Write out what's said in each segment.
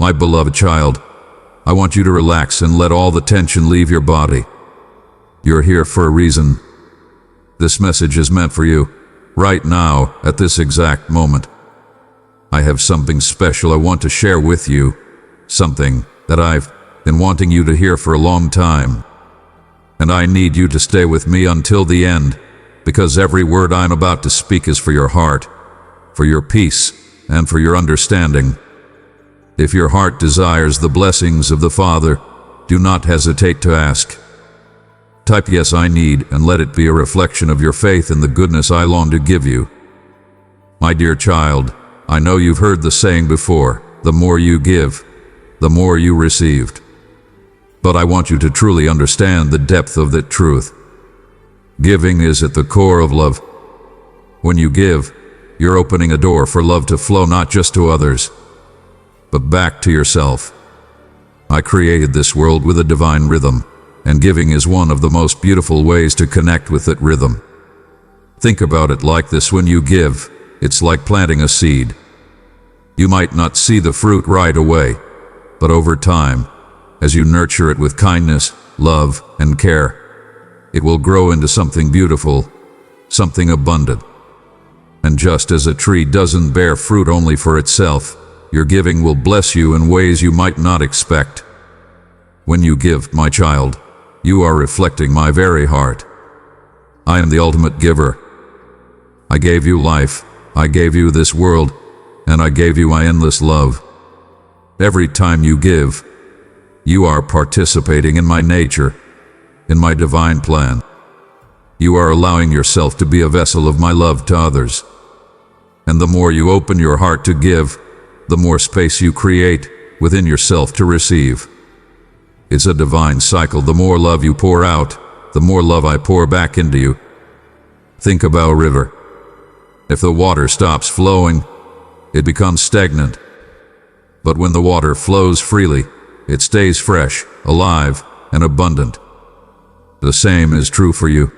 My beloved child, I want you to relax and let all the tension leave your body. You're here for a reason. This message is meant for you, right now, at this exact moment. I have something special I want to share with you, something that I've been wanting you to hear for a long time. And I need you to stay with me until the end, because every word I'm about to speak is for your heart, for your peace, and for your understanding. If your heart desires the blessings of the Father, do not hesitate to ask. Type "Yes, I need," and let it be a reflection of your faith in the goodness I long to give you. My dear child, I know you've heard the saying before, the more you give, the more you received. But I want you to truly understand the depth of that truth. Giving is at the core of love. When you give, you're opening a door for love to flow not just to others, but back to yourself. I created this world with a divine rhythm, and giving is one of the most beautiful ways to connect with that rhythm. Think about it like this: when you give, it's like planting a seed. You might not see the fruit right away, but over time, as you nurture it with kindness, love, and care, it will grow into something beautiful, something abundant. And just as a tree doesn't bear fruit only for itself, your giving will bless you in ways you might not expect. When you give, my child, you are reflecting my very heart. I am the ultimate giver. I gave you life, I gave you this world, and I gave you my endless love. Every time you give, you are participating in my nature, in my divine plan. You are allowing yourself to be a vessel of my love to others. And the more you open your heart to give, the more space you create within yourself to receive. It's a divine cycle. The more love you pour out, the more love I pour back into you. Think about a river. If the water stops flowing, it becomes stagnant. But when the water flows freely, it stays fresh, alive, and abundant. The same is true for you.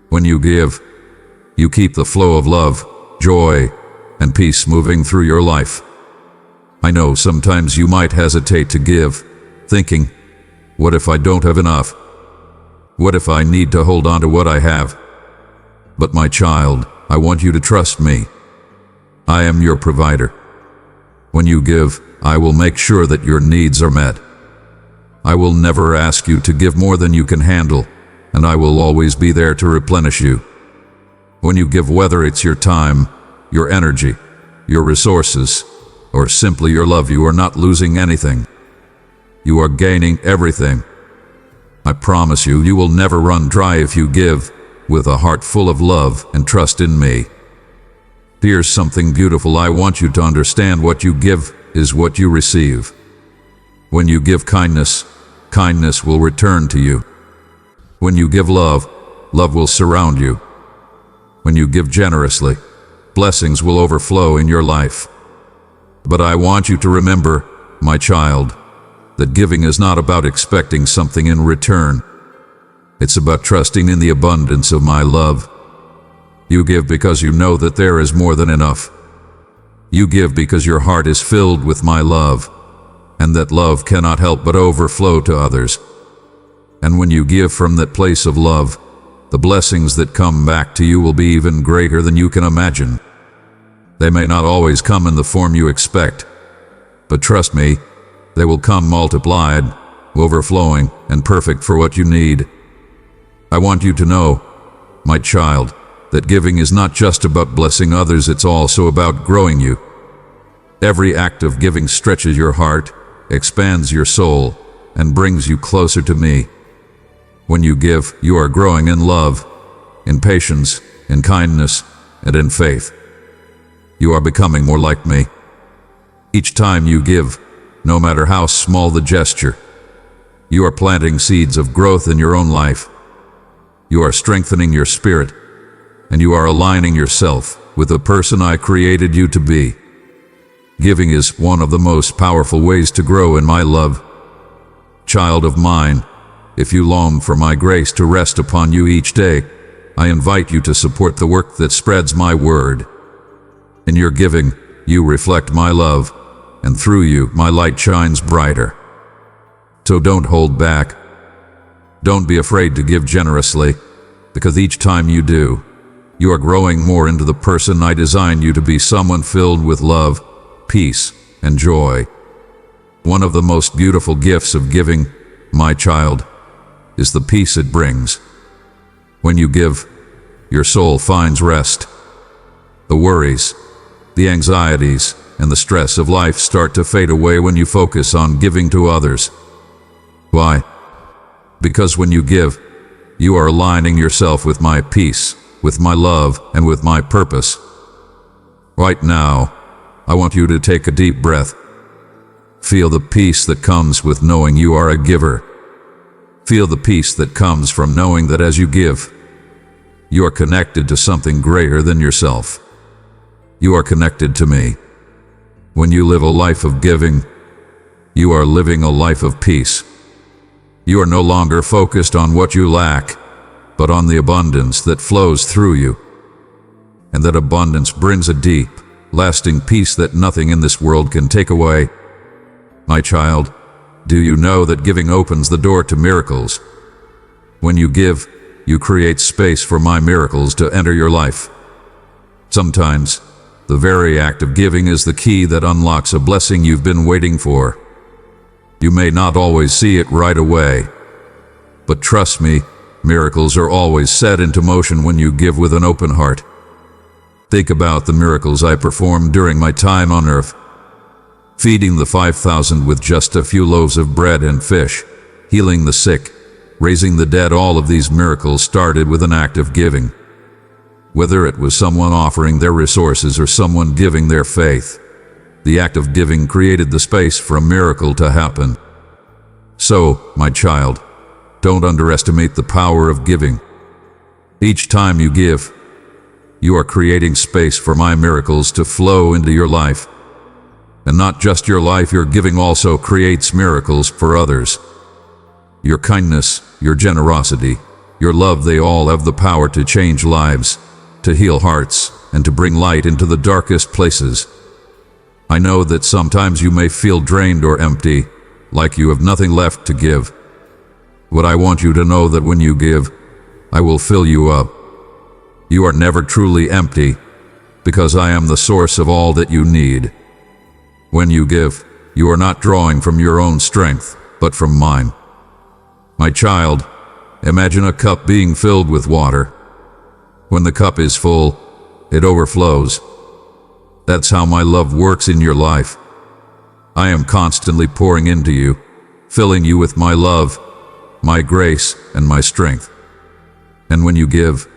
When you give, you keep the flow of love, joy, and peace moving through your life. I know sometimes you might hesitate to give, thinking, what if I don't have enough? What if I need to hold on to what I have? But my child, I want you to trust me. I am your provider. When you give, I will make sure that your needs are met. I will never ask you to give more than you can handle, and I will always be there to replenish you. When you give, whether it's your time, your energy, your resources, or simply your love, you are not losing anything. You are gaining everything. I promise you, you will never run dry if you give with a heart full of love and trust in me. Here's something beautiful I want you to understand: what you give is what you receive. When you give kindness, kindness will return to you. When you give love, love will surround you. When you give generously, blessings will overflow in your life. But I want you to remember, my child, that giving is not about expecting something in return. It's about trusting in the abundance of my love. You give because you know that there is more than enough. You give because your heart is filled with my love, and that love cannot help but overflow to others. And when you give from that place of love, the blessings that come back to you will be even greater than you can imagine. They may not always come in the form you expect, but trust me, they will come multiplied, overflowing, and perfect for what you need. I want you to know, my child, that giving is not just about blessing others, it's also about growing you. Every act of giving stretches your heart, expands your soul, and brings you closer to me. When you give, you are growing in love, in patience, in kindness, and in faith. You are becoming more like me. Each time you give, no matter how small the gesture, you are planting seeds of growth in your own life. You are strengthening your spirit, and you are aligning yourself with the person I created you to be. Giving is one of the most powerful ways to grow in my love. Child of mine, if you long for my grace to rest upon you each day, I invite you to support the work that spreads my word. In your giving, you reflect my love, and through you my light shines brighter. So don't hold back. Don't be afraid to give generously, because each time you do, you are growing more into the person I designed you to be, someone filled with love, peace, and joy. One of the most beautiful gifts of giving, my child, is the peace it brings. When you give, your soul finds rest. The worries, the anxieties, and the stress of life start to fade away when you focus on giving to others. Why? Because when you give, you are aligning yourself with my peace, with my love, and with my purpose. Right now, I want you to take a deep breath. Feel the peace that comes with knowing you are a giver. Feel the peace that comes from knowing that as you give, you are connected to something greater than yourself. You are connected to me. When you live a life of giving, you are living a life of peace. You are no longer focused on what you lack, but on the abundance that flows through you. And that abundance brings a deep, lasting peace that nothing in this world can take away. My child, do you know that giving opens the door to miracles? When you give, you create space for my miracles to enter your life. Sometimes, the very act of giving is the key that unlocks a blessing you've been waiting for. You may not always see it right away, but trust me, miracles are always set into motion when you give with an open heart. Think about the miracles I performed during my time on earth. Feeding the 5,000 with just a few loaves of bread and fish, healing the sick, raising the dead, all of these miracles started with an act of giving. Whether it was someone offering their resources or someone giving their faith, the act of giving created the space for a miracle to happen. So, my child, don't underestimate the power of giving. Each time you give, you are creating space for my miracles to flow into your life. And not just your life, your giving also creates miracles for others. Your kindness, your generosity, your love, they all have the power to change lives, to heal hearts, and to bring light into the darkest places. I know that sometimes you may feel drained or empty, like you have nothing left to give. But I want you to know that when you give, I will fill you up. You are never truly empty, because I am the source of all that you need. When you give, you are not drawing from your own strength, but from mine. My child, imagine a cup being filled with water. When the cup is full, it overflows. That's how my love works in your life. I am constantly pouring into you, filling you with my love, my grace, and my strength. And when you give,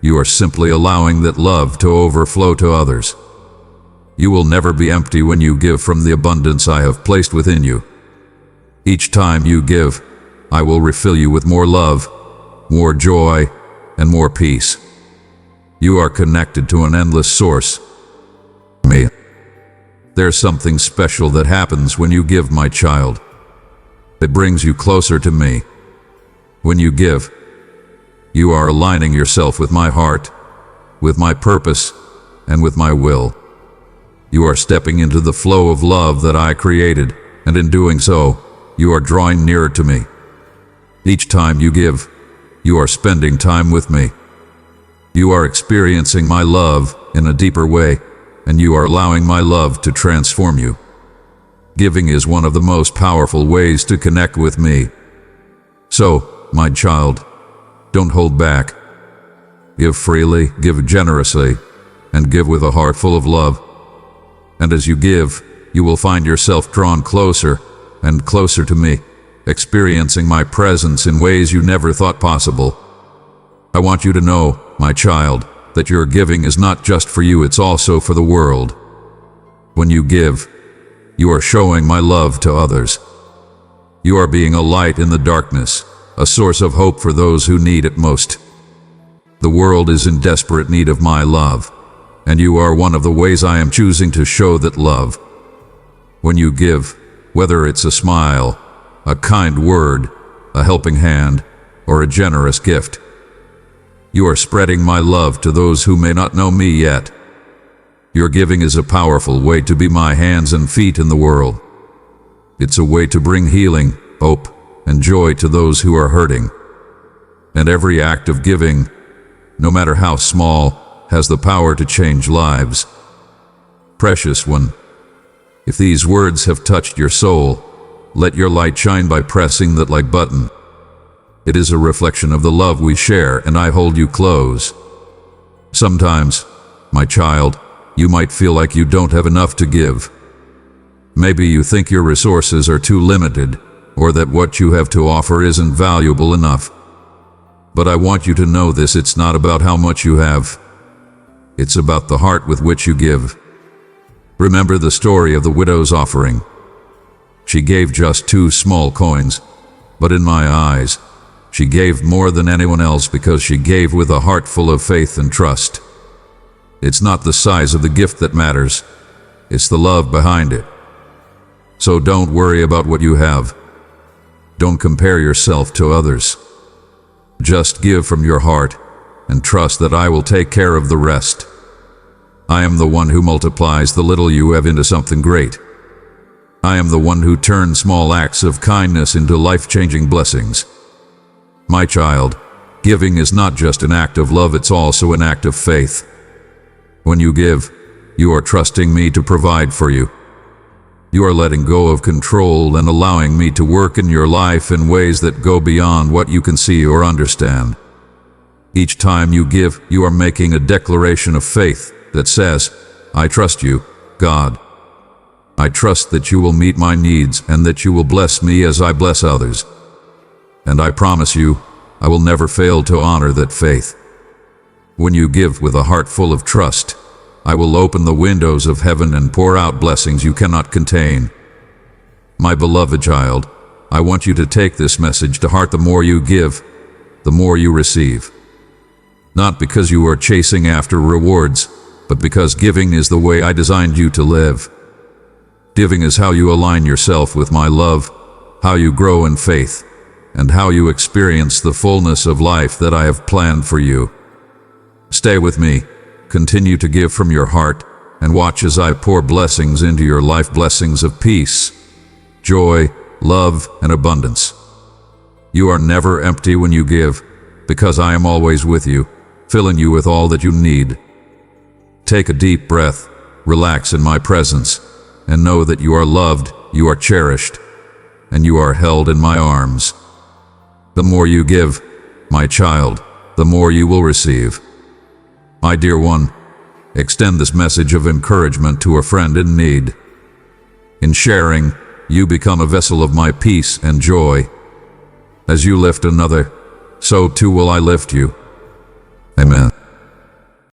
you are simply allowing that love to overflow to others. You will never be empty when you give from the abundance I have placed within you. Each time you give, I will refill you with more love, more joy, and more peace. You are connected to an endless source, me. There's something special that happens when you give, my child. It brings you closer to me. When you give, you are aligning yourself with my heart, with my purpose, and with my will. You are stepping into the flow of love that I created, and in doing so, you are drawing nearer to me. Each time you give, you are spending time with me. You are experiencing my love in a deeper way, and you are allowing my love to transform you. Giving is one of the most powerful ways to connect with me. So, my child, don't hold back. Give freely, give generously, and give with a heart full of love. And as you give, you will find yourself drawn closer and closer to me, experiencing my presence in ways you never thought possible. I want you to know, my child, that your giving is not just for you, it's also for the world. When you give, you are showing my love to others. You are being a light in the darkness, a source of hope for those who need it most. The world is in desperate need of my love, and you are one of the ways I am choosing to show that love. When you give, whether it's a smile, a kind word, a helping hand, or a generous gift, you are spreading my love to those who may not know me yet. Your giving is a powerful way to be my hands and feet in the world. It's a way to bring healing, hope, and joy to those who are hurting. And every act of giving, no matter how small, has the power to change lives. Precious one, if these words have touched your soul, let your light shine by pressing that like button. It is a reflection of the love we share, and I hold you close. Sometimes, my child, you might feel like you don't have enough to give. Maybe you think your resources are too limited, or that what you have to offer isn't valuable enough. But I want you to know this: it's not about how much you have. It's about the heart with which you give. Remember the story of the widow's offering. She gave just 2 small coins, but in my eyes, she gave more than anyone else because she gave with a heart full of faith and trust. It's not the size of the gift that matters, it's the love behind it. So don't worry about what you have. Don't compare yourself to others. Just give from your heart and trust that I will take care of the rest. I am the one who multiplies the little you have into something great. I am the one who turns small acts of kindness into life-changing blessings. My child, giving is not just an act of love, it's also an act of faith. When you give, you are trusting me to provide for you. You are letting go of control and allowing me to work in your life in ways that go beyond what you can see or understand. Each time you give, you are making a declaration of faith that says, I trust you, God. I trust that you will meet my needs and that you will bless me as I bless others. And I promise you, I will never fail to honor that faith. When you give with a heart full of trust, I will open the windows of heaven and pour out blessings you cannot contain. My beloved child, I want you to take this message to heart. The more you give, the more you receive. Not because you are chasing after rewards, but because giving is the way I designed you to live. Giving is how you align yourself with my love, how you grow in faith, and how you experience the fullness of life that I have planned for you. Stay with me, continue to give from your heart, and watch as I pour blessings into your life, blessings of peace, joy, love, and abundance. You are never empty when you give, because I am always with you, filling you with all that you need. Take a deep breath, relax in my presence, and know that you are loved, you are cherished, and you are held in my arms. The more you give, my child, the more you will receive. My dear one, extend this message of encouragement to a friend in need. In sharing, you become a vessel of my peace and joy. As you lift another, so too will I lift you.